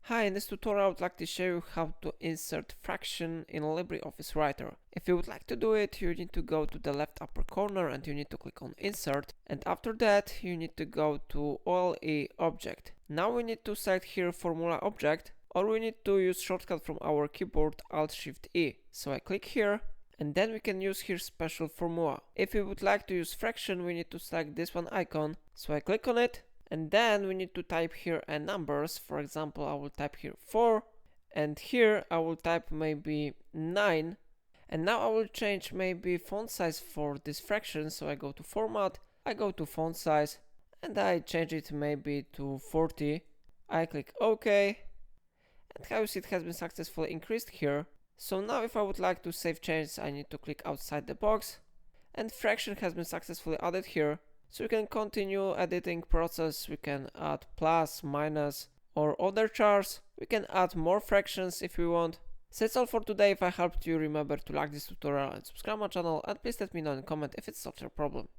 Hi, in this tutorial I would like to show you how to insert fraction in LibreOffice Writer. If you would like to do it, you need to go to the left upper corner and you need to click on Insert, and after that you need to go to OLE Object. Now we need to select here Formula Object, or we need to use shortcut from our keyboard Alt-Shift-E. So I click here, and then we can use here special formula. If we would like to use fraction, we need to select this one icon. So I click on it, and then we need to type here numbers. For example, I will type here 4, and here I will type maybe 9. And now I will change maybe font size for this fraction. So I go to Format, I go to Font Size, and I change it maybe to 40. I click OK, and how you see it has been successfully increased here. So now if I would like to save changes, I need to click outside the box, and fraction has been successfully added here. So we can continue editing process. We can add plus, minus, or other chars. We can add more fractions if we want. So that's all for today. If I helped you, remember to like this tutorial and subscribe my channel, and please let me know in a comment if it's such a problem.